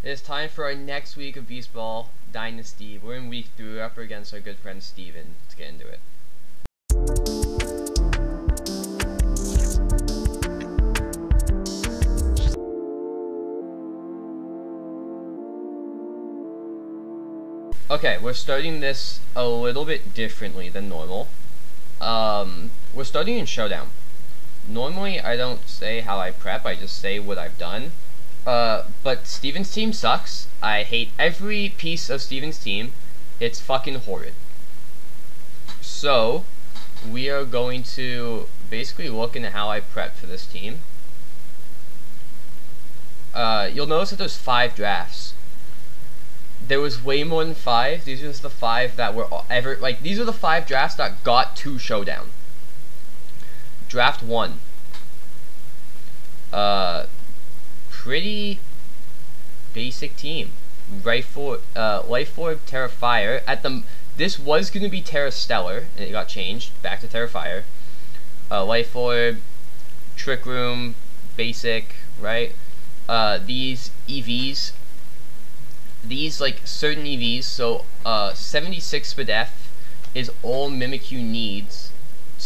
It is time for our next week of Beastball Dynasty. We're in week 3. We're up against our good friend Steven. Let's get into it. Okay, we're starting this a little bit differently than normal. We're starting in Showdown. Normally, I don't say how I prep, I just say what I've done. But Steven's team sucks. I hate every piece of Steven's team. It's fucking horrid. So, we are going to basically look into how I prep for this team. You'll notice that there's 5 drafts. There was way more than 5. These are just the 5 that were ever, like, these are the 5 drafts that got to Showdown. Draft 1. Pretty basic team. Life Orb, Tera Fire. This was gonna be Tera Stellar, and it got changed back to Tera Fire. Life Orb, Trick Room, basic, right? These EVs. These, like, certain EVs, so 76 Spadef is all Mimikyu needs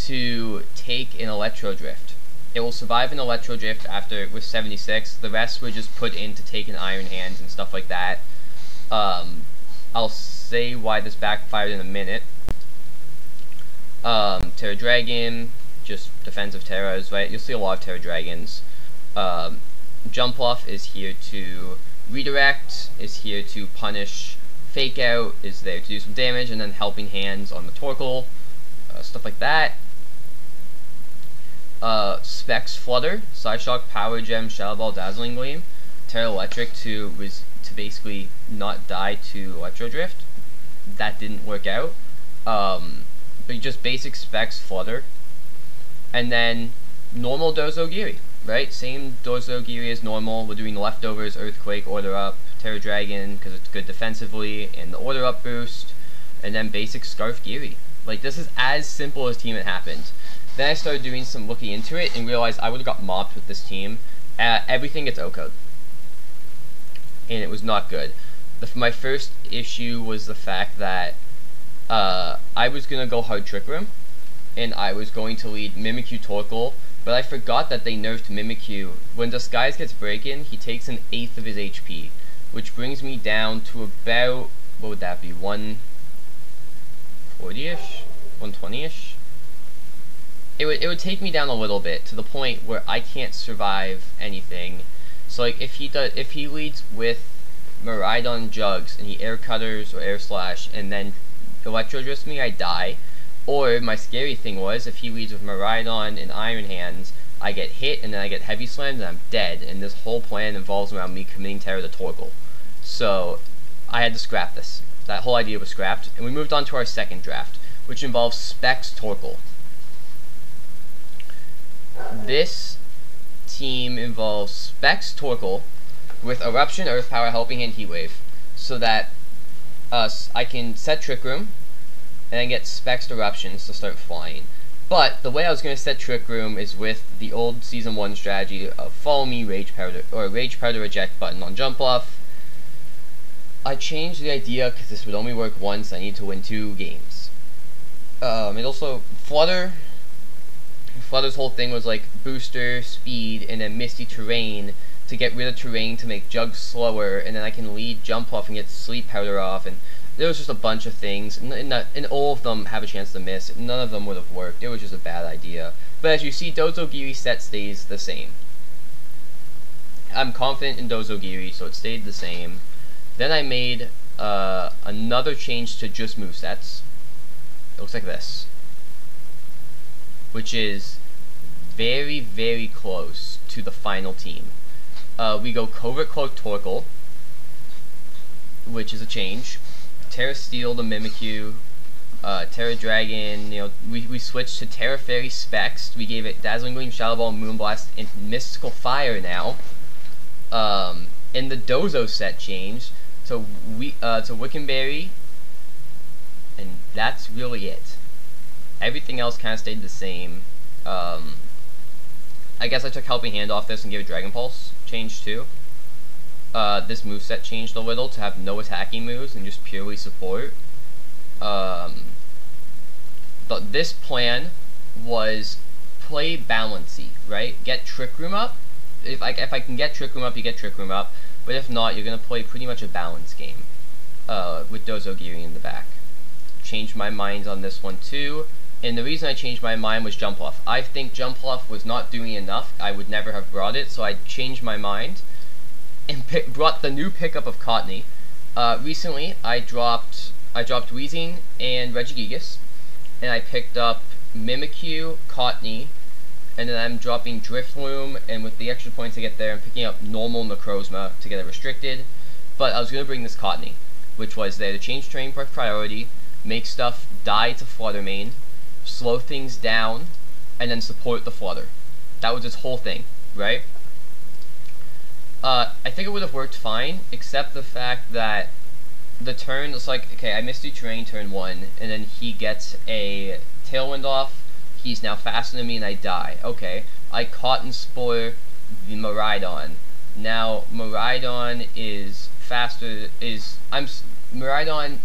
to take an Electro Drift. It will survive an Electro Drift after with 76. The rest were just put in to take an Iron Hands and stuff like that. I'll say why this backfired in a minute. Tera Dragon, just defensive Teras, right? You'll see a lot of Tera Dragons. Jump Off is here to redirect, is here to punish. Fake Out is there to do some damage, and then Helping Hands on the Torkoal, stuff like that. Specs Flutter, Psyshock, Power Gem, Shadow Ball, Dazzling Gleam, Tera Electric to basically not die to Electro Drift. That didn't work out. But just basic Specs Flutter, and then normal Dozo Giri. Right, same Dozo Giri as normal. We're doing Leftovers, Earthquake, Order Up, Tera Dragon because it's good defensively, and the Order Up boost, and then basic Scarf Giri. Like, this is as simple as Team It Happened. Then I started doing some looking into it and realized I would have got mopped with this team. Everything gets O-code, and it was not good. My first issue was the fact that I was gonna go hard Trick Room, and I was going to lead Mimikyu Torkoal. But I forgot that they nerfed Mimikyu. When Disguise gets Break-In, he takes an 1/8 of his HP, which brings me down to about, what would that be, 140-ish? 120-ish? It would take me down a little bit, to the point where I can't survive anything. So, like, if he leads with Miraidon Jugs, and he Air Cutters or Air Slash, and then Electro Drifts me, I die. Or, my scary thing was, if he leads with Miraidon and Iron Hands, I get hit, and then I get Heavy Slammed, and I'm dead, and this whole plan involves around me committing Tera to Torkoal. So, I had to scrap this. That whole idea was scrapped, and we moved on to our second draft, which involves Specs Torkoal. This team involves Specs Torkoal with Eruption, Earth Power, Helping Hand, Heat Wave, so that I can set Trick Room, and then get Specs Eruptions to start flying. But the way I was going to set Trick Room is with the old Season 1 strategy of Follow Me, Rage Powder, or Rage Powder Eject button on Jump Off. I changed the idea because this would only work once. I need to win 2 games. It also, Flutter's whole thing was like Booster, Speed, and then Misty Terrain to get rid of Terrain to make Jugs slower, and then I can lead Jump Off and get Sleep Powder off, and there was just a bunch of things, and all of them have a chance to miss. None of them would have worked. It was just a bad idea. But as you see, Dozo Giri set stays the same. I'm confident in Dozo Giri, so it stayed the same. Then I made another change to just movesets. It looks like this, which is very, very close to the final team. We go Covert Cloak Torkoal, which is a change. Tera Steel to Mimikyu, Tera Dragon, you know, we switched to Tera Fairy Specs. We gave it Dazzling Gleam, Shadow Ball, Moonblast, and Mystical Fire now. And the Dozo set changed to Wiccanberry, and that's really it. Everything else kind of stayed the same. I guess I took Helping Hand off this and gave it Dragon Pulse change too. this moveset changed a little to have no attacking moves and just purely support. But this plan was play balancy, right? Get Trick Room up. If I can get Trick Room up, you get Trick Room up. But if not, you're gonna play pretty much a balance game with Dozogiri in the back. Changed my mind on this one too. And the reason I changed my mind was Jump Off. I think Jump Off was not doing enough. I would never have brought it, so I changed my mind and brought the new pickup of Cottony. Recently, I dropped Weezing and Regigigas, and I picked up Mimikyu, Cottony, and then I'm dropping Drifloon, and with the extra points I get there, I'm picking up normal Necrozma to get it restricted. But I was going to bring this Cottony, which was there to change terrain by priority, make stuff die to Flutter Mane, slow things down, and then support the Flutter. That was its whole thing, right? I think it would have worked fine, except the fact that the turn, it's like, okay, I Misty Terrain turn 1, and then he gets a Tailwind off, he's now faster than me and I die. Okay, I Cotton Spore the Miraidon. Now, Miraidon is faster, Miraidon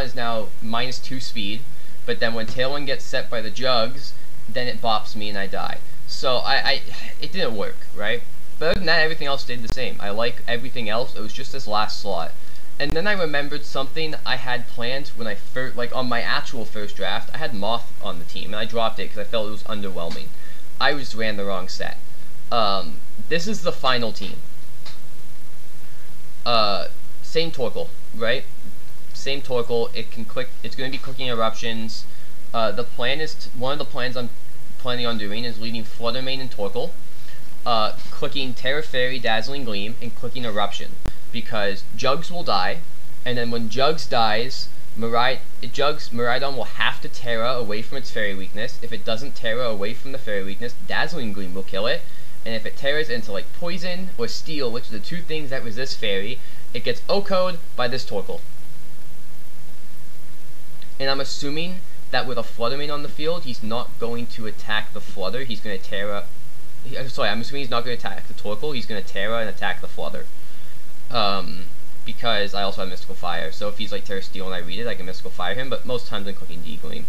is now -2 speed, but then when Tailwind gets set by the Jugs, then it bops me and I die. So, it didn't work, right? But other than that, everything else stayed the same. I like everything else, it was just this last slot. And then I remembered something I had planned when I first, like on my actual first draft, I had Moth on the team, and I dropped it because I felt it was underwhelming. I just ran the wrong set. This is the final team. Same Torkoal, right? Same Torkoal, it can click, it's going to be clicking eruptions. The plan is, one of the plans I'm planning on doing is leading Flutter Mane and Torkoal, clicking Tera Fairy, Dazzling Gleam, and clicking Eruption. Because Jugs will die, and then when Jugs dies, Miraidon will have to Terra away from its Fairy weakness. If it doesn't Terra away from the Fairy weakness, Dazzling Gleam will kill it. And if it Terras into like Poison or Steel, which are the two things that resist Fairy, it gets OHKO'd by this Torkoal. And I'm assuming that with a Flutter Mane on the field, he's not going to attack the Flutter, he's going to Terra... I'm assuming he's not going to attack the Torkoal, he's going to Terra and attack the Flutter. Because I also have Mystical Fire, so if he's like Terra Steel and I read it, I can Mystical Fire him, but most times I'm clicking D-Gleam.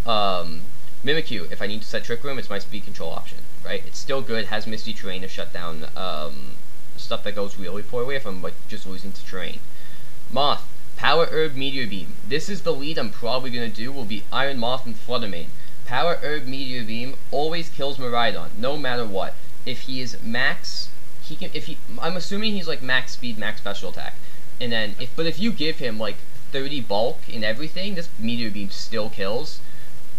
Mimikyu, if I need to set Trick Room, it's my speed control option, right? It's still good, has Misty Terrain to shut down stuff that goes really poorly if I'm like just losing to terrain. Moth, Power Herb, Meteor Beam. This is the lead I'm probably going to do, will be Iron Moth and Flutter Mane. Power Herb, Meteor Beam always kills Miraidon, no matter what. If he is max... I'm assuming he's like max speed, max special attack, and then if you give him like 30 bulk and everything, this Meteor Beam still kills.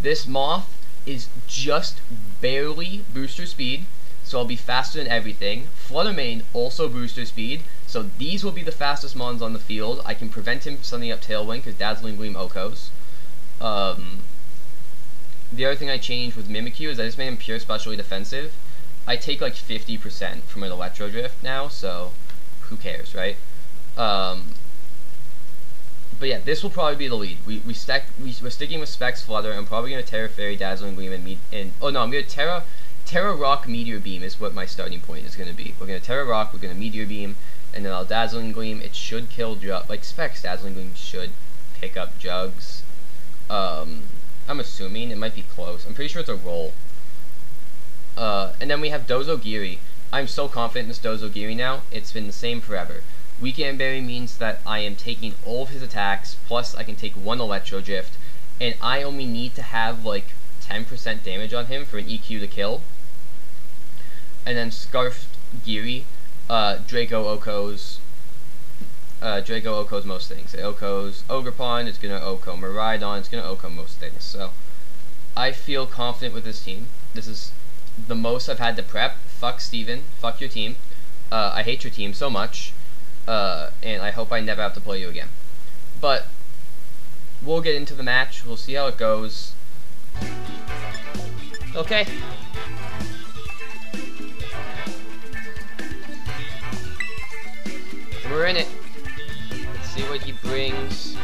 This Moth is just barely booster speed, so I'll be faster than everything. Flutter Mane also booster speed, so these will be the fastest mons on the field. I can prevent him from sending up Tailwind because Dazzling Gleam OHKOs. The other thing I changed with Mimikyu is I just made him pure specially defensive. I take like 50% from an Electro Drift now, so who cares, right? But yeah, this will probably be the lead. We're sticking with Specs Flutter. I'm probably going to Tera Fairy, Dazzling Gleam, I'm going to Tera Rock, Meteor Beam is what my starting point is going to be. We're going to Tera Rock, we're going to Meteor Beam, and then I'll Dazzling Gleam. It should kill Jugs. Like Specs Dazzling Gleam should pick up Jugs. I'm assuming it might be close. I'm pretty sure it's a roll. And then we have Dozogiri. I'm so confident in this Dozogiri now. It's been the same forever. Weekend Berry means that I am taking all of his attacks, plus I can take one Electro Drift, and I only need to have like 10% damage on him for an EQ to kill. And then Scarf Giri, Draco OHKOs most things. It OHKOs Ogerpon, it's gonna OHKO Miraidon, it's gonna OHKO most things. So I feel confident with this team. This is the most I've had to prep. Fuck Steven, fuck your team. I hate your team so much, and I hope I never have to play you again. But we'll get into the match, we'll see how it goes. Okay. We're in it. Let's see what he brings.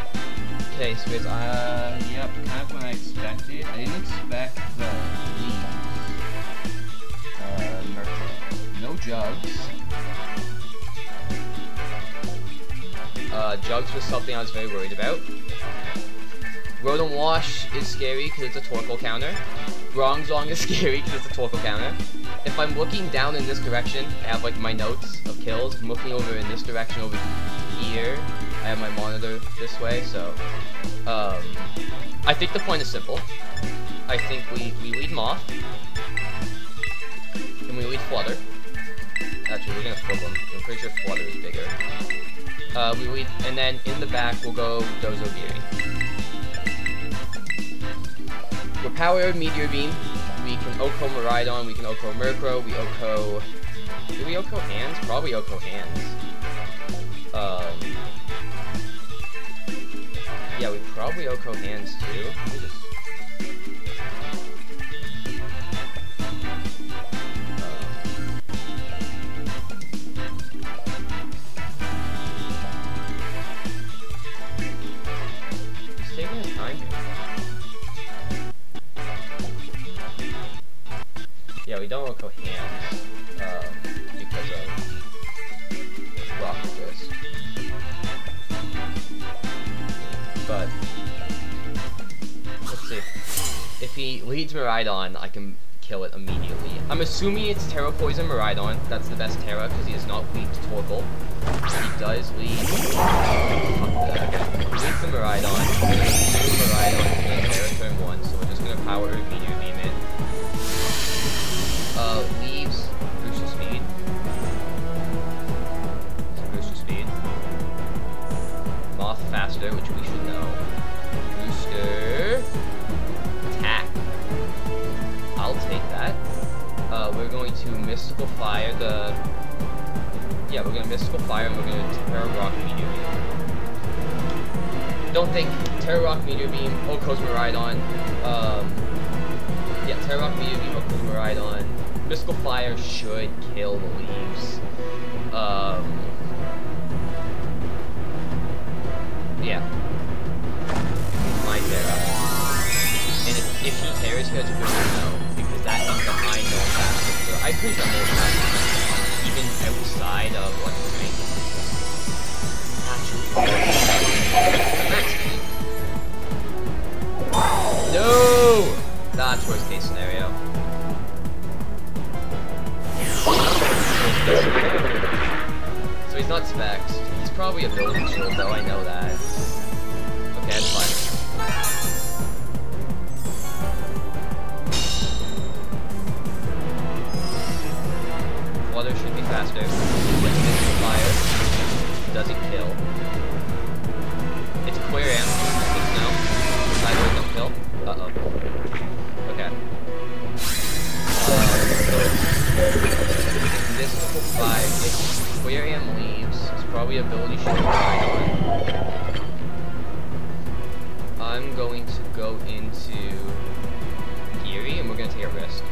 Okay, so it's, yep, kind of what I expected. I didn't expect the lead. No Jugs. Jugs was something I was very worried about. Rodent Wash is scary because it's a Torkoal counter. Bronzong is scary because it's a Torkoal counter. If I'm looking down in this direction, I have like my notes of kills. I'm looking over in this direction over here. I have my monitor this way, so I think the point is simple. I think we lead Moth, and we lead Flutter. Actually, we're gonna flip them. I'm pretty sure Flutter is bigger. We lead, and then in the back we'll go Dozo Geary. We're Power Meteor Beam. We can Oko Miraidon, we can Oko Murkrow, we Oko... Do we Oko Hands? Probably Oko Hands. Yeah, we probably Oko Hands too. Let me just... He's taking his time here. Yeah, we don't Oko Hands, because of Rock Resist. But, let's see. If he leads Miraidon, I can kill it immediately. I'm assuming it's Tera Poison Miraidon. That's the best Tera, because he is not weak to Torkoal. He does lead... He leads the Miraidon. Miraidon to the Tera turn 1, so we're just going to Power Meteor Beam it. Leaves Booster Speed. So Booster Speed. Moth faster, which we should know. Booster. Attack. I'll take that. We're going to Mystical Fire the... Yeah, we're going to Mystical Fire and we're going to Tera Rock Meteor Beam. Don't think Tera Rock Meteor Beam, Oko's Miraidon. Yeah, Tera Rock Meteor Beam, Oko's Miraidon. Mystical Fire should kill the leaves. Yeah. It's my Tera. And if he tears here, it's a good no, because that means that I know faster. I'm pretty sure I know faster, even outside of what the range. No! That's worst case scenario. So he's not Specs. He's probably a building shield though, I know that. Okay, that's fine. Flutter should be faster. Mystical Fire. Doesn't kill. It's Aquarium. No. Sideways don't kill. Uh-oh. Okay. Mystical Fire. If Aquarium leaves, it's probably ability shield on. I'm going to go into Geary and we're going to take a risk.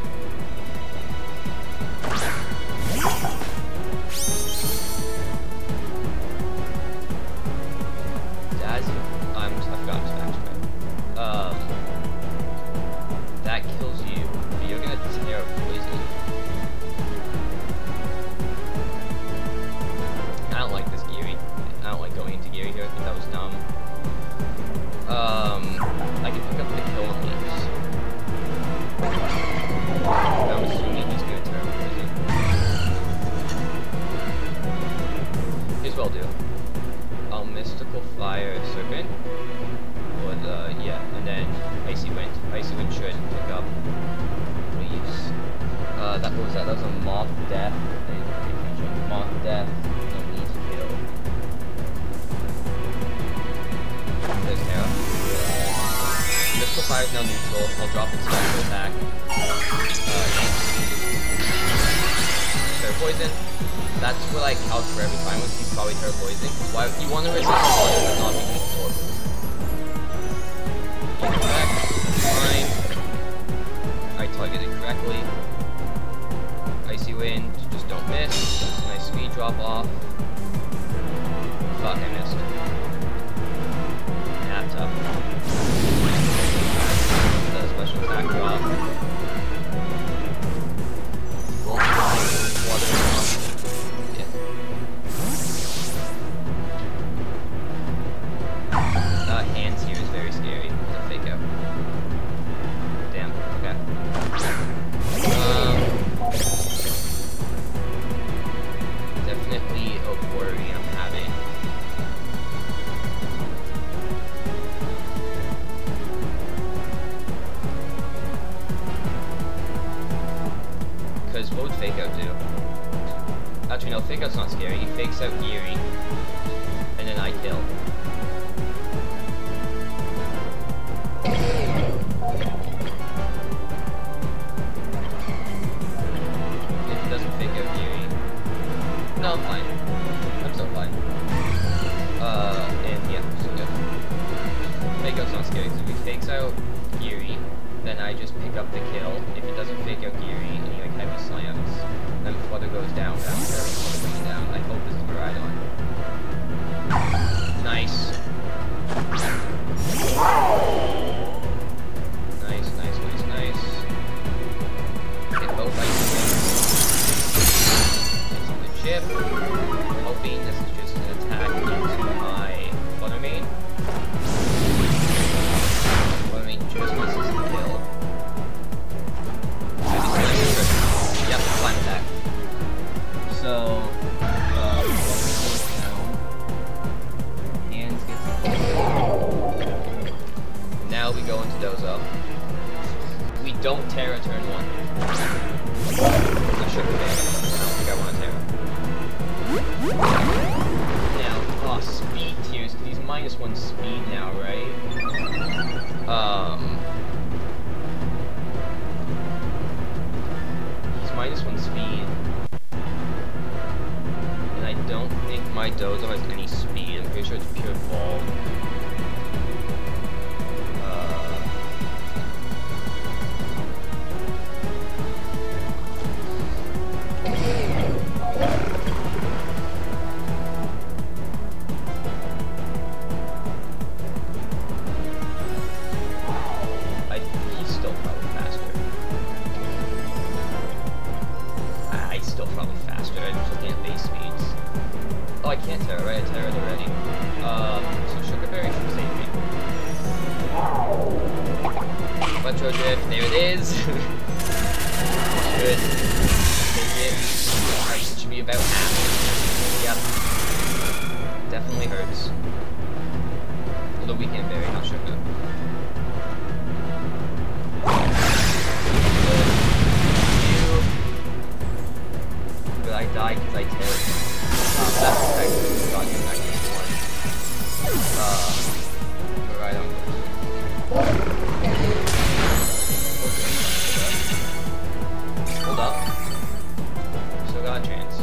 I forgot his backstory. That kills you, but you're gonna Tera Poison. I don't like this Geary. I don't like going into Geary here. I think that was dumb. I can pick up the kill on leaves. I'm assuming he's gonna Tera Poison. Here's what I'll do. I'll Mystical Fire Serpent. But, yeah, and then Icy Wind. Icy Wind should pick up leaves. What was that? That was a Moth Death. Moth Death. No leaves kill. There's Tera. Mystical Fire is now neutral. I'll drop its special attack. Tera Poison. That's what I couch for every time with he's probably Tera Poison. Why you want to resist Flutter but not be weak to Torkoal. Correct. Fine. I targeted correctly. Icy Wind, just don't miss. That's a nice speed drop off. Fuck, I missed. Yeah, tough. The special attack drop. worry I'm having. Because what would Fake Out do? Actually, no, Fake Out's not scary. He fakes out Geary, and then I kill. If he doesn't Fake Out Geary, no, I'm fine. I'm still fine. And yeah, still good. Fake Out's not scary, because if he fakes out Geary, then I just pick up the kill. If it doesn't Fake Out Geary, and he like heavy slams, then Flutter goes down. Flutter goes down. I hope this is the ride on. Nice. Nice. Get both ice. Get some good chip. I'm hoping this is just an attack into my Flutter main. Flutter main just misses the kill. Yep, fine attack. So, hands gets. Now we go into Dozo. We don't Tera turn 1. So should be bad. I don't think I want to Tera. Now, speed tiers. He's -1 speed now, right? He's -1 speed. And I don't think my Dozo has any speed. I'm pretty sure it's pure ball. He's still probably faster. He's still probably faster. I'm just looking at base speeds. Oh, I can't Tera, right? I Tera'd already. So Sugarberry should save me. Retro Drift, there it is. Should take it. It should be about half. Yep. Definitely hurts. Although we can't bury, not Sugar. But I died because I Tera'd. That's actually not good. Right on. Hold up. Still got a chance.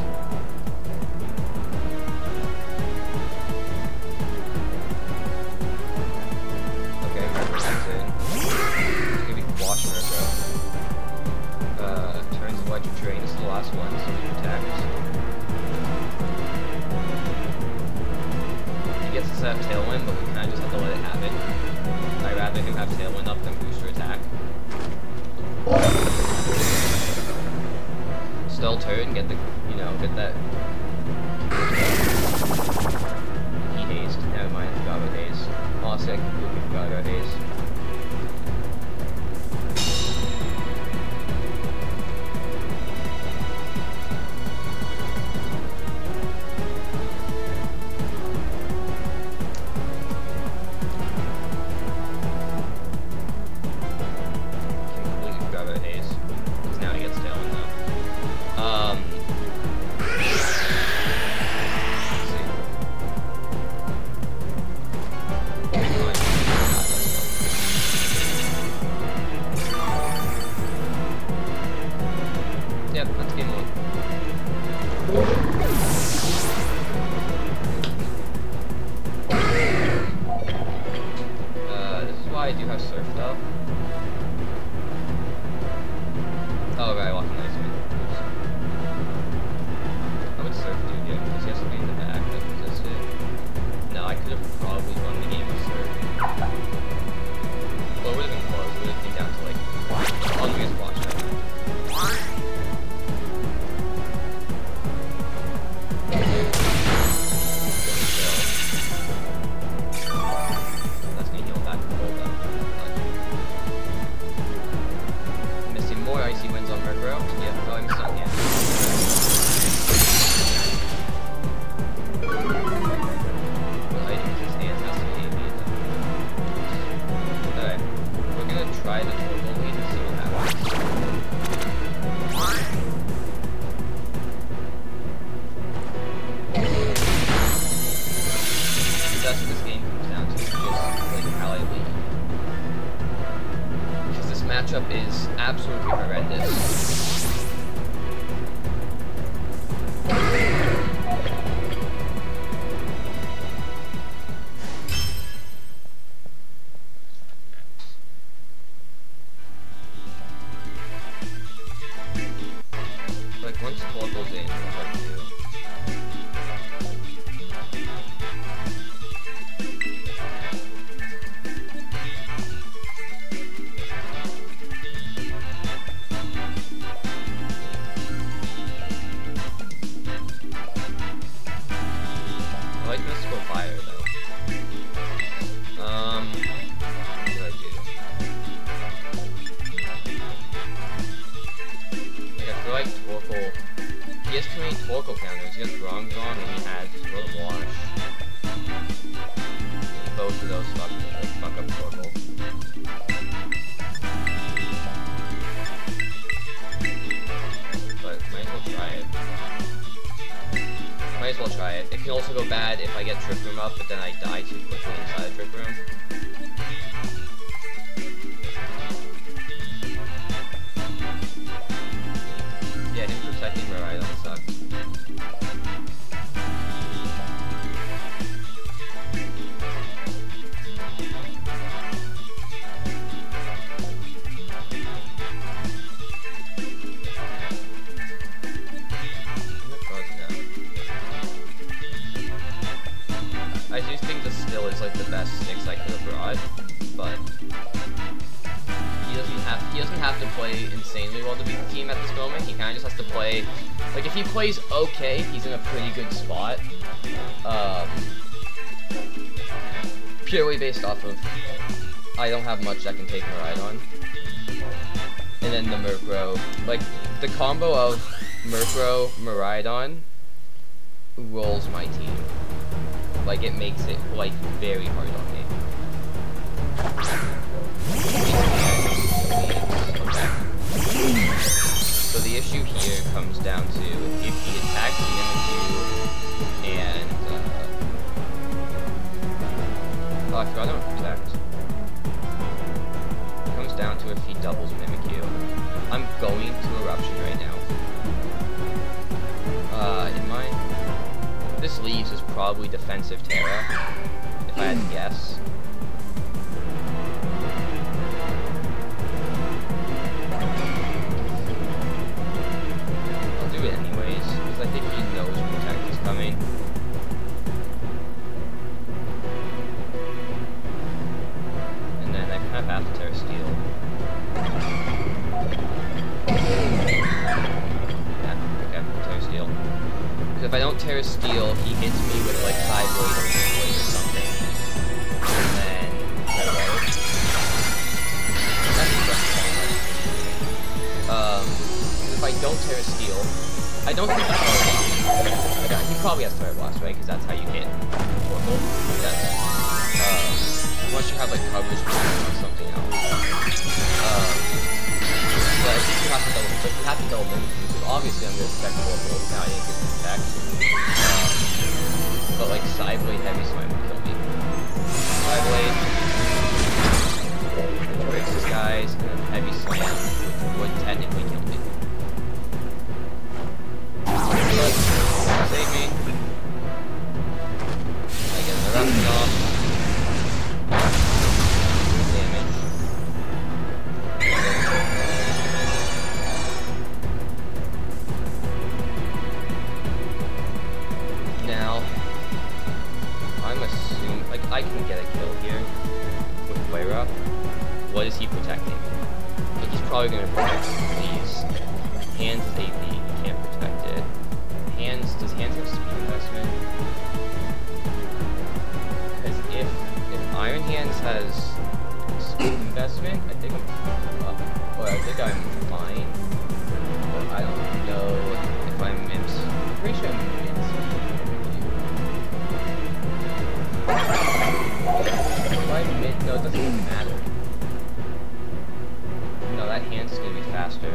Okay, Retro's in. It's gonna be Wash Retro. Turns Electric Drain. This is the last one, so he attacks. He gets to set up Tailwind, but we kinda just have to let it happen. I'd rather him have Tailwind up than Booster Attack. Still turn, get the, get that. He hazed. Never mind, I forgot about haze. Honestly, I completely forgot about haze. I do have Surf though. Oh right, walking nice man. How much Surf do you get? Because he has to be in the back that resisted. No, I could have probably won the game with Surf. Well, it would have been close. It would have came down to like on we just watch that. he has Bronze on and he has Road Wash. Both of those fuck up Torgal. But might as well try it. Might as well try it. It can also go bad if I get Trick Room up, but then I die too quickly inside Trick Room. Yeah, him protecting Miraidon sucks. I do think the Still is like the best 6 I could have brought, but he doesn't have to play insanely well to beat the team at this moment. He kind of just has to play, like if he plays okay, he's in a pretty good spot. Purely based off of I don't have much that can take Miraidon, and then the Murkrow, like the combo of Murkrow Miraidon rolls my team. Like, it makes it, like, very hard on me. So the issue here comes down to if he attacks Mimikyu and, oh, I forgot I don't protect. It comes down to if he doubles Mimikyu. I'm going to Eruption right now. This leaves is probably defensive Tera, if I had to guess. I'll do it anyways, because I think he knows Protect is coming. And then I kind of have to Tera Steel. Yeah, okay, Tera Steel. If I don't Tera Steel, he hits me with like Sideways or Beastball or something. And then if I don't Tera Steel, I don't think that's Tera Blast. He probably has Tera Blast, right? Because that's how you hit Torkoal. Unless you have like coverage or something else. But I think you have to double. But you have to double Mimikyu. Obviously, I'm going to protect Torkoal. Now I didn't get to protect. But like Psyblade Heavy Slam would kill me. Psyblade breaks his guys, and then Heavy Slam would technically kill me. But save me. I get an Eruption off. Damage. Now, I'm assuming, like, I can get a kill here with Flare Up. What is he protecting? Like, he's probably going to protect these. Hands is AP, he can't protect it. Hands, does Hands have speed investment? Because if Iron Hands has speed investment, I think I'm fine. But I don't know if I'm invincible. I'm pretty sure I'm invincible. No, it doesn't even matter. No, that Hand's is gonna be faster.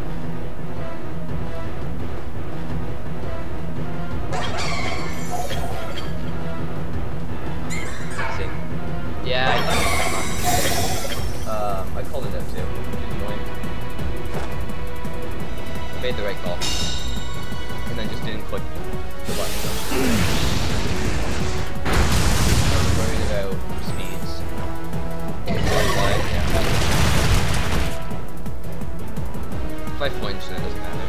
Let's see. Yeah, I called it up too. I made the right call. And then just didn't click the button. I was worried about speeds. If I flinch, then it doesn't matter.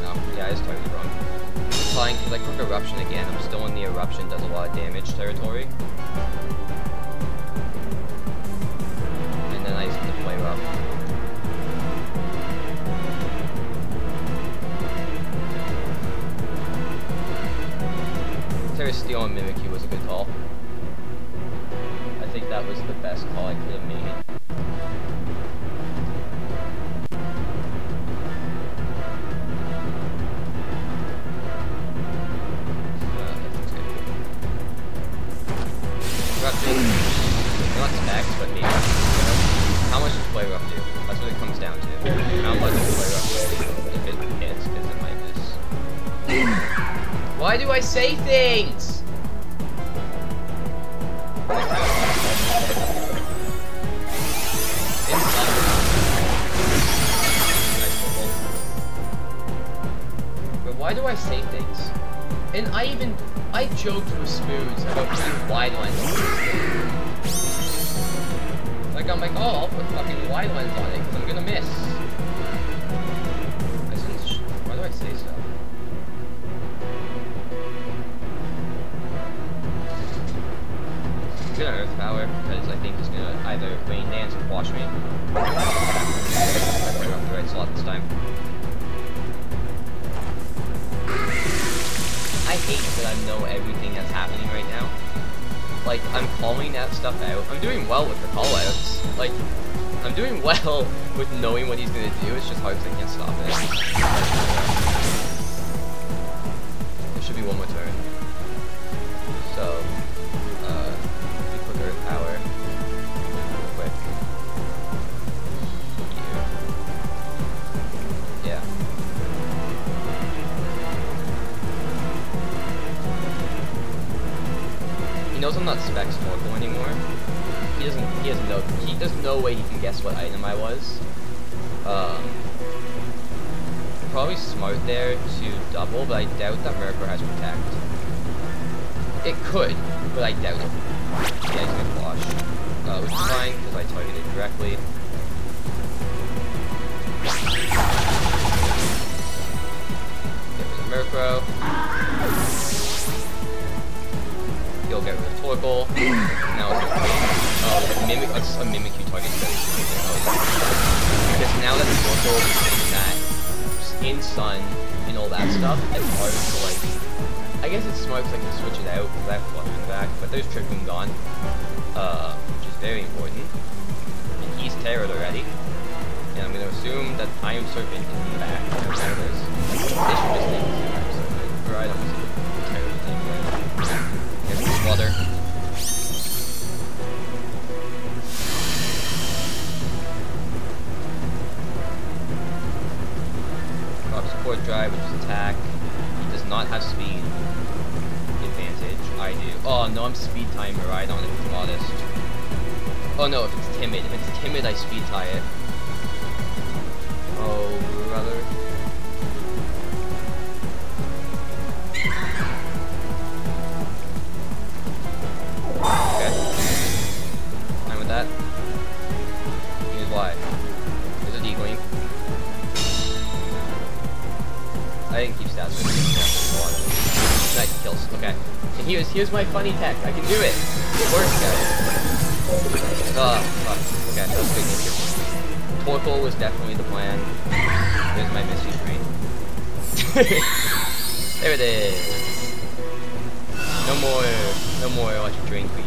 No, yeah, I just targeted wrong. It's fine, because I click Eruption again. I'm still in the Eruption, does a lot of damage territory. And then I just have to play rough. Tera Steel and Mimikyu was a good call. I think that was the best call I could have made. do I say things? But why do I say things? And I joked with Spoods about putting wide lens on this thing. Like, I'm like, oh, I'll put fucking wide lens on it, because I'm gonna miss. Why do I say so? I'm gonna Earth Power, because I think it's gonna either Rain Dance or Wash Me. I put it off the right slot this time. I hate that I know everything that's happening right now. Like, I'm calling that stuff out. I'm doing well with the call-outs. Like, I'm doing well with knowing what he's gonna do. It's just hard because I can't stop it. There should be one more turn. So, we put Earth Power real quick. Yeah. He knows I'm not Spec Snorkel anymore. There's no way he can guess what item I was. Probably smart there to double, but I doubt that Murkrow has Protect. It could, but I doubt it. Yeah, he's gonna Wash. Which is fine, because I targeted correctly. There was a Murkrow. He'll get rid of Torkoal. Now it's a Mimikyu target. Because now that the Torkoal is in that in Sun and all that stuff, it's hard to like. I guess it's smart because I can switch it out because I have Flutter in the back. But there's Trick Room gone, which is very important. And he's Terra'd already. And I'm going to assume that Iron Serpent is in the back. Whatever it is. They should just name it Iron Serpent. Or I don't see Terra'd thing there. Here's the Flutter. Support Drive, which is attack. He does not have speed advantage. I do. Oh no, I'm speed tying Miraidon if it's modest. Oh no, if it's timid. If it's timid, I speed tie it. Oh, brother. Okay. Fine with that. Here's why. There's a D-Gleam. I didn't keep stats with me. Nice kills. Okay. And here's my funny tech. I can do it. It works, guys. Oh, fuck. Okay, that was a good game. Torkoal was definitely the plan. There's my Misty Screen. There it is. No more electric drain for you.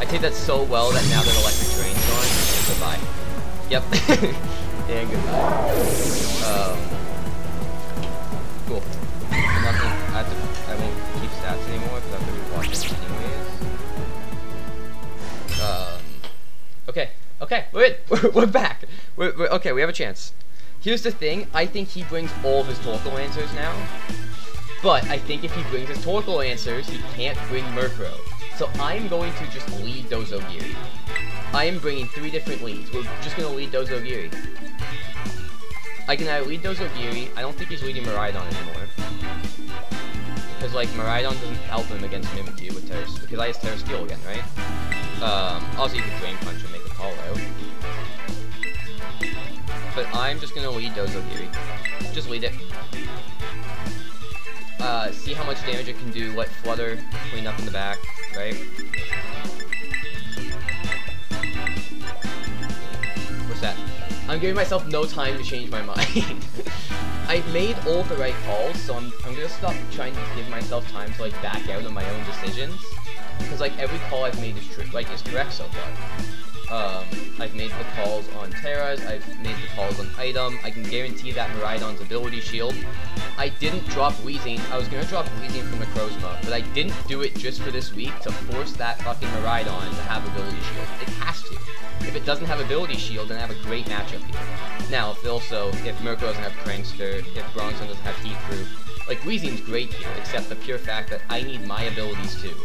I take that so well that now that electric drain's gone, goodbye. Yep. And goodbye. Cool. I won't keep stats anymore because I'm gonna be watching anyways. Okay, we're back. We're okay. We have a chance. Here's the thing. I think he brings all of his Torkoal answers now. But I think if he brings his Torkoal answers, he can't bring Murkrow. So I'm going to just lead Dozogiri. I am bringing 3 different leads. We're just going to lead Dozogiri. I can either lead Dozogiri. I don't think he's leading Miraidon anymore. Because, like, Miraidon doesn't help him against Mimikyu with Terra, because I have Terra Steel again, right? Also, you can Drain Punch and make a call out. But I'm just going to lead Dozogiri. Just lead it. See how much damage it can do, let Flutter clean up in the back, right? What's that? I'm giving myself no time to change my mind. I've made all the right calls, so I'm gonna stop trying to give myself time to like back out of my own decisions. Because like every call I've made is true, like is correct so far. I've made the calls on Tera's, I've made the calls on Item, I can guarantee that Miraidon's ability shield. I didn't drop Weezing, I was gonna drop Weezing from the Crozma, but I didn't do it just for this week to force that fucking Miraidon to have ability shield. It has to. If it doesn't have ability shield, then I have a great matchup here. Now, if Murkrow doesn't have Prankster, if Bronzong doesn't have Heatproof, like Weezing's great here, except the pure fact that I need my abilities too.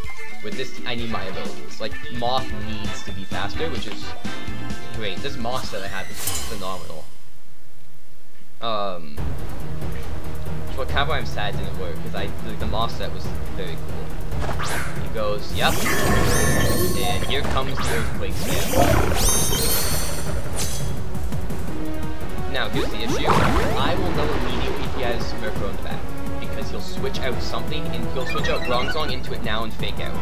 With this, I need my abilities. Like, Moth needs to be faster, which is great. This Moth that I have is phenomenal. But kind of why I'm sad it didn't work, because the Moth set was very cool. He goes, yep. And here comes the Earthquake Spam. Now, here's the issue. I will know immediately if he has Murkrow in the back. Because he'll switch out something, and he'll switch out Bronzong into it now and fake out.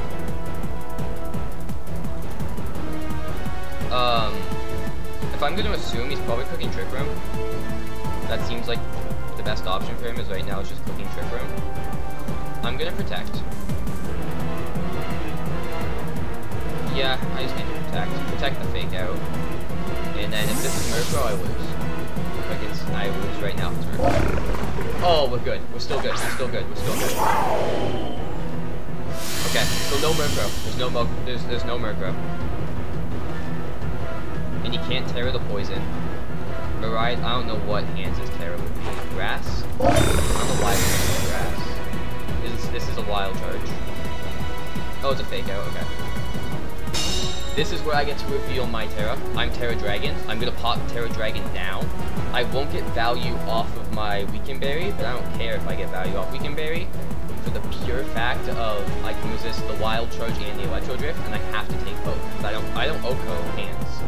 If I'm going to assume he's probably cooking Trick Room, that seems like the best option for him is right now is just cooking Trick Room. I'm going to protect. Yeah, I just need to protect. Protect the fake out. And then if this is Murkrow, I lose. I lose right now if it's Murkrow. Oh, we're good. We're still good. We're still good. We're still good. Okay, so no Murkrow. There's no Murkrow. And he can't Tera the poison. Mirai, I don't know what Hans's Tera would be. Grass? I don't know why it's grass. This is a wild charge. Oh, it's a fake out, okay. This is where I get to reveal my Tera. I'm Tera Dragon. I'm gonna pop Tera Dragon now. I won't get value off of my Weaken Berry, but I don't care if I get value off Weaken Berry for the pure fact of I can resist the Wild Charge and the Electro Drift, and I have to take both. I don't Oko hands.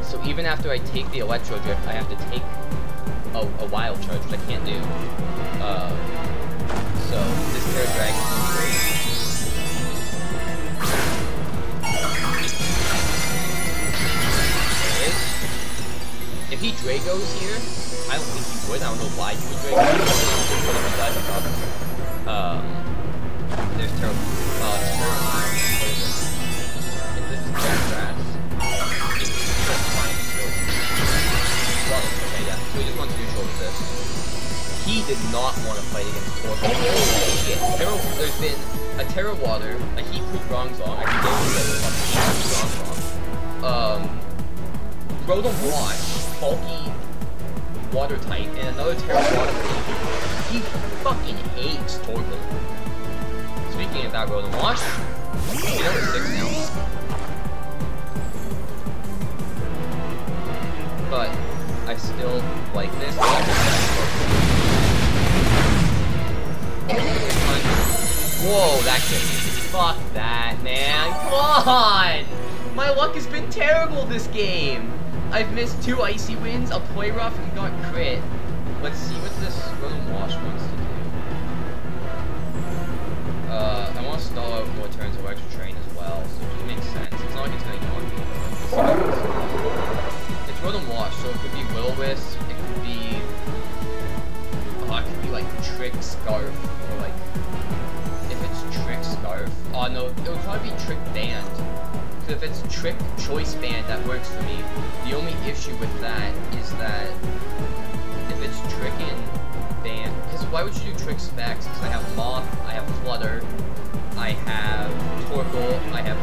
So even after I take the Electro Drift, I have to take a Wild Charge, which I can't do. So this Tera Dragon is great. If he Dragos here, I don't think he would. I don't know why he would Drago. There's Tera. What is it? If this is Tera Grass. Well, okay, yeah. So he just wants neutral with this. He did not want to fight against Torkoal. Holy shit. There's been a Tera Water, a Heatproof Bronzong. I can go with a Bronzong. Rotom Wash. Bulky water type and another Tera Water type. He fucking hates Torkoal. Speaking of that Rotom Wash, you know it's 6 now. But I still like this. Whoa, that kid. Fuck that, man. Come on! My luck has been terrible this game. I've missed 2 icy wins, a play rough, and got crit. Let's see what this Rotom Wash wants to do. I want to stall out more turns of Extra Train as well, so it makes sense. It's not like it's going to yawn me. It's Rotom Wash, so it could be Will-O-Wisp, it could be... Oh, it could be like Trick Scarf, or like... If it's Trick Scarf... Oh no, it would probably be Trick Band. If it's Trick Choice Band, that works for me. The only issue with that is that if it's Trickin' Band, because why would you do Trick Specs? Because I have Moth, I have Flutter, I have Torkoal, I have,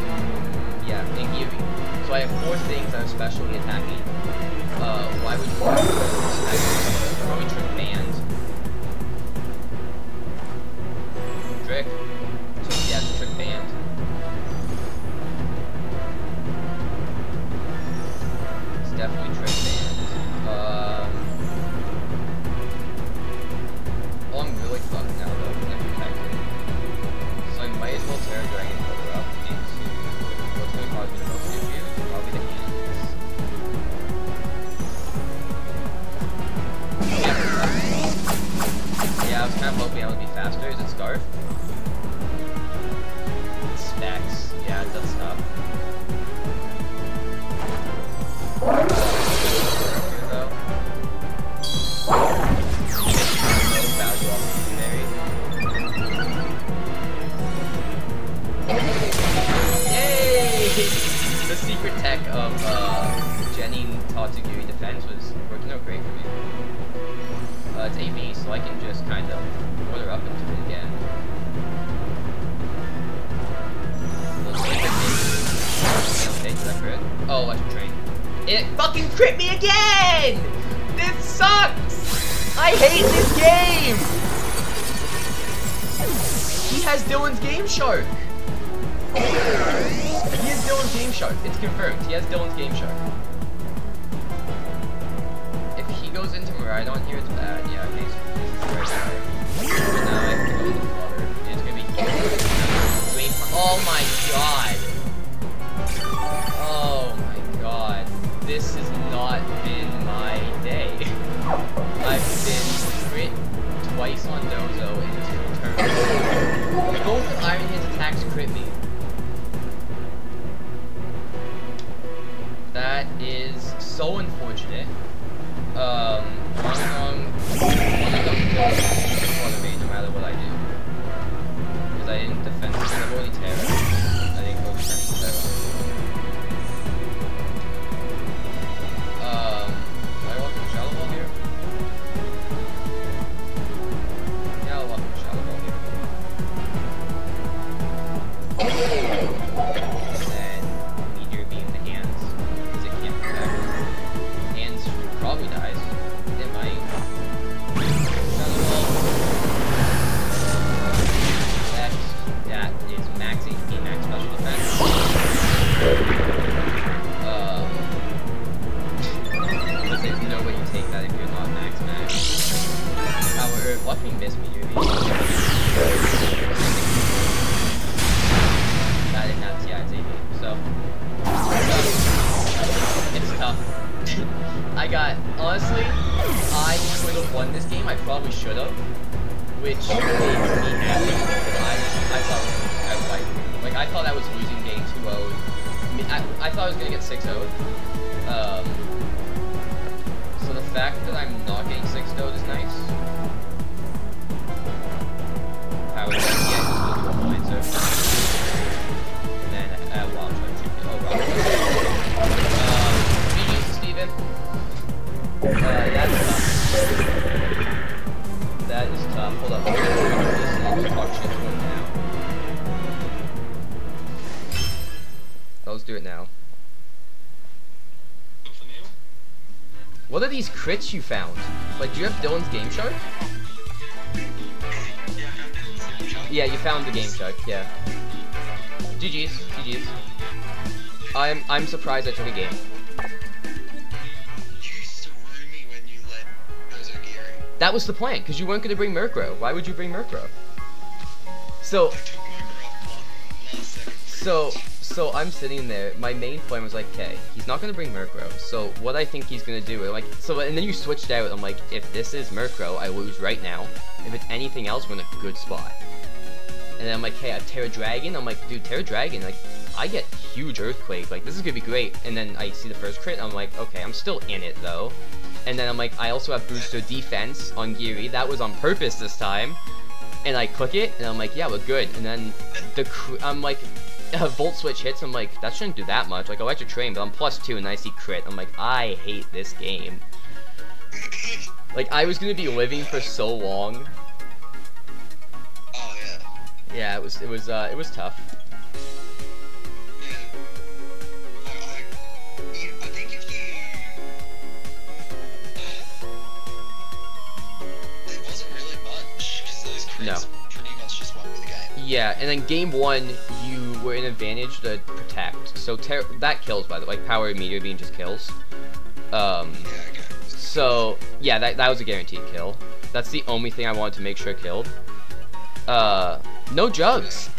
yeah, and Gibby. So I have 4 things that are specially attacking. Why would you do Trick Specs? Probably Trick Band. Trick. So yeah, it's Trick Band. Definitely Trick Band. Oh, I'm really fucked now though, because I'm protected. So I might as well Tera Dragon over up into what's going to cause me the most issues, probably the hands. Yeah, I was kind of hoping I would be faster. Is it Scarf? Specs. Yeah, it does stuff. The secret tech of Tatsugiri defense was working out great for me. It's AB, so I can just kind of order up into it again. Okay, did that crit? Oh, electric train. It fucking crit me again! This sucks! I hate this game! He has Dylan's Game Shark! He has Dylan's Game Shark. It's confirmed. He has Dylan's Game Shark. If he goes into Maridon here, it's bad. Yeah, okay, so this is very bad. But now I have to go with the water. And it's gonna be huge. Oh my god! Oh my god. This has not been my day. I've been crit twice on Dozo in 2 turns. Both of Iron Hand's attacks crit me. That is so unfortunate. Wrong no matter what I do. Because I didn't defend the ability Tera. I didn't go defend Tera. Do I walk in Shallow Ball here? Yeah, I'll walk in Shallow Ball here. And Meteor Beam the hands. Because it can't protect. Hands probably dies. It might. Shallow Ball. Next. That is max HP, max special defense. But there's no way you take that if you're not max. However, lucky miss me, dude. That didn't have TI take it, so it's tough. Honestly, I could have won this game. I probably should have, which makes me happy because I thought I was like I thought I was losing game 2-0. I thought I was gonna get 6-0'd. So the fact that I'm not getting 6-0'd is nice. Power down, yeah, just do a answer. And then well, I'll try to shoot it. Oh, wow. GG's, Steven. That's tough. That is tough. Hold up. Let's talk shit to him now. Let's do it now. What are these crits you found? Like, do you have Dylan's Game Shark? Yeah, you found the Game Shark, yeah. GG's, GG's. I'm surprised I took a game. That was the plan, because you weren't going to bring Murkrow. Why would you bring Murkrow? So I'm sitting there, my main plan was like, okay, he's not going to bring Murkrow, so what I think he's going to do, and then you switched out, I'm like, if this is Murkrow, I lose right now. If it's anything else, we're in a good spot. And then I'm like, hey, I have Tera Dragon, I'm like, dude, Tera Dragon, like, I get huge Earthquake, like, this is going to be great. And then I see the first crit, I'm like, okay, I'm still in it, though. And then I'm like, I also have Booster Defense on Geary, that was on purpose this time. And I click it, and I'm like, yeah, we're good. And then I'm like, Volt Switch hits, I'm like, that shouldn't do that much. Like, Electric Train, but I'm +2 and I see crit. I'm like, I hate this game. Like, I was gonna be living for so long. Oh yeah. Yeah, it was tough. I think if you... There wasn't really much, because those crits pretty much just won with the game. Yeah, and then game 1, you were in advantage to protect. So that kills, by the way. Like, Power and Meteor Beam just kills. Yeah, okay. So, yeah, that was a guaranteed kill. That's the only thing I wanted to make sure killed. No jugs.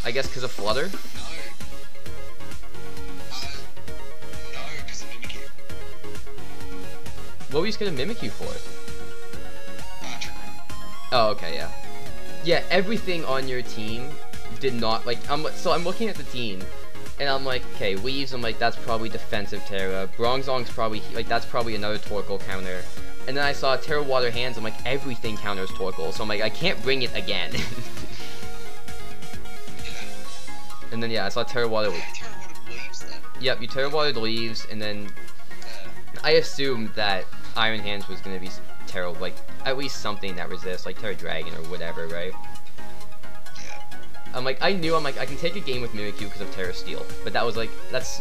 I guess because of Flutter? No, because of Mimikyu. What were you gonna mimic you for? Oh, okay, yeah. Yeah, everything on your team did not, like, so I'm looking at the team, and I'm like, okay, Weaves, I'm like, that's probably defensive Tera. Bronzong's probably, like, that's probably another Torkoal counter. And then I saw Tera Water Hands, I'm like, everything counters Torkoal, so I'm like, I can't bring it again. And then, yeah, I saw Tera Water Leaves. Yep, you Tera Watered Leaves, and then I assumed that Iron Hands was gonna be terrible, like at least something that resists, like Terra Dragon or whatever, right? Yeah. I'm like, I can take a game with Mimikyu because of Terra Steel, but that was like, that's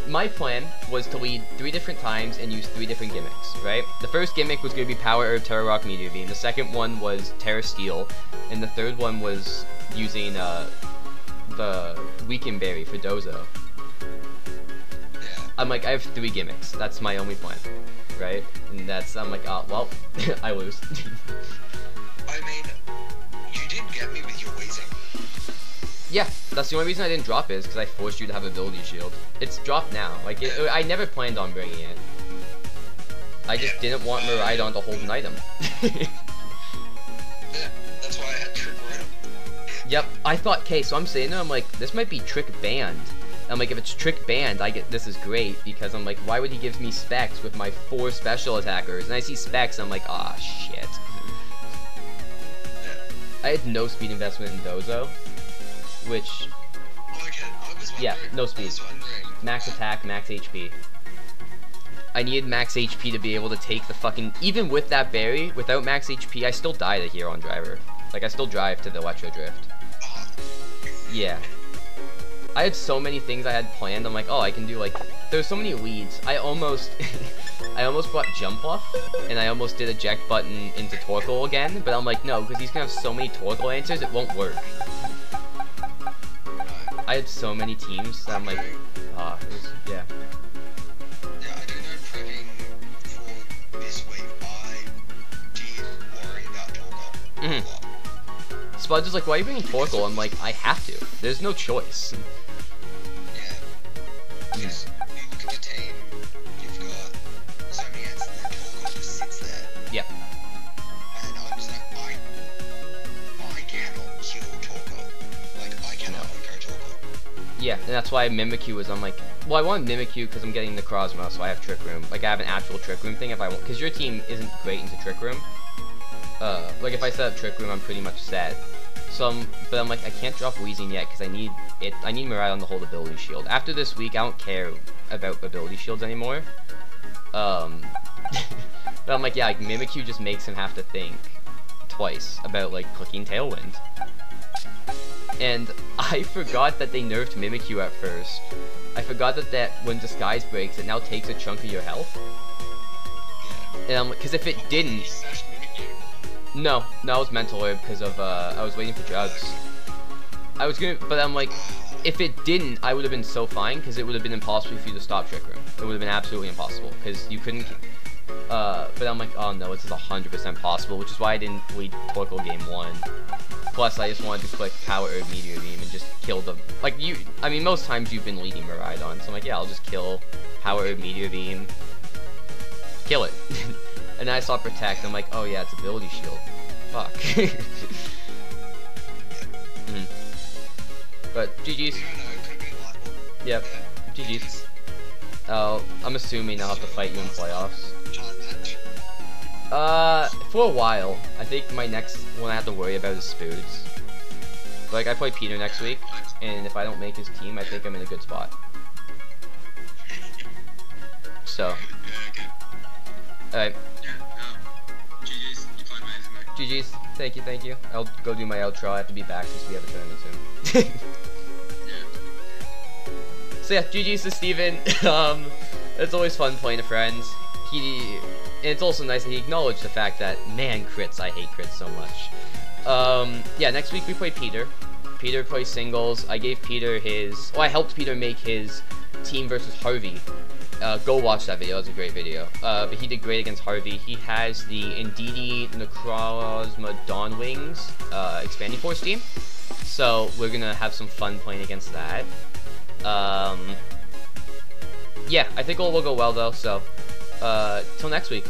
my plan was to lead 3 different times and use 3 different gimmicks, right? The first gimmick was gonna be Power Herb, Terra Rock, Meteor Beam. The second one was Terra Steel, and the third one was using the Weaken Berry for Dozo. Yeah. I'm like, I have 3 gimmicks. That's my only plan, right? And that's, I'm like, oh, well, I lose. I mean, you did get me with your wheezing. Yeah, that's the only reason I didn't drop it, is because I forced you to have Ability Shield. It's dropped now. Like, I never planned on bringing it. I just didn't want Miraidon to hold an item. Yeah, that's why I had Trick Room. Yep, I thought, okay, so I'm saying, I'm like, this might be Trick Banned. I'm like, if it's Trick Banned, this is great, because I'm like, why would he give me Specs with my 4 special attackers? And I see Specs, I'm like, ah, shit. Yeah. I had no speed investment in Dozo, which, Oh, okay, I was wondering. yeah, no speed. I was wondering. Max attack, max HP. I needed max HP to be able to take the fucking, even with that berry, without max HP, I still died at here on Driver. Like, I still drive to the Electro Drift. Yeah. I had so many things I had planned. I'm like, oh, I can do like, there's so many leads. I almost brought Jump Off, and I almost did Eject Button into Torkoal again, but I'm like, no, because he's gonna have so many Torkoal answers, it won't work. I had so many teams that I'm like, it was, yeah. Yeah, I don't know, prepping for this week, I did worry about Torkoal a lot. Spudge is like, why are you bringing Torkoal? I'm like, I have to. There's no choice. Yeah. Because you look at your team, you've got so many answers, and then Torkoal just sits there. Yep. And I'm just like, I cannot kill Torkoal. Like, I cannot go Torkoal. Yeah, and that's why Mimikyu was, I'm like, well, I want Mimikyu because I'm getting the Necrozma, so I have Trick Room. Like, I have an actual Trick Room thing if I want, because your team isn't great into Trick Room. Like, if I set up Trick Room, I'm pretty much set. So, but I'm like, I can't drop Weezing yet because I need Miraidon to hold Ability Shield. After this week, I don't care about Ability Shields anymore. But I'm like, yeah, like, Mimikyu just makes him have to think twice about, like, clicking Tailwind. And I forgot that they nerfed Mimikyu at first. I forgot that when Disguise breaks, it now takes a chunk of your health. And I'm like, because if it didn't... No, I was Mental Herb because of, I was waiting for drugs. I was gonna, but I'm like, if it didn't, I would have been so fine, because it would have been impossible for you to stop Trick Room. It would have been absolutely impossible, because you couldn't, but I'm like, oh no, this is 100% possible, which is why I didn't lead Torkoal game 1. Plus, I just wanted to click Power Herb Meteor Beam and just kill the, like, I mean, most times you've been leading Miraidon, so I'm like, yeah, I'll just kill Power Herb Meteor Beam, kill it. And then I saw Protect, I'm like, oh yeah, it's Ability Shield. Fuck. But GG's. Yep, GG's. Oh, I'm assuming I'll have to fight you in playoffs. For a while. I think my next one I have to worry about is Spoods. Like, I play Peter next week, and if I don't make his team, I think I'm in a good spot. So. Alright. GG's. Thank you. I'll go do my outro. I have to be back since we have a tournament soon. So yeah, GG's to Steven. It's always fun playing with friends. And it's also nice that he acknowledged the fact that, man, crits, I hate crits so much. Yeah, next week we play Peter. Peter plays singles. I gave Peter his... Oh, I helped Peter make his team versus Harvey. Go watch that video, it's a great video. But he did great against Harvey. He has the Indeedee Necrozma Dawnwings Expanding Force team. So we're gonna have some fun playing against that. Yeah, I think all will go well though, so till next week.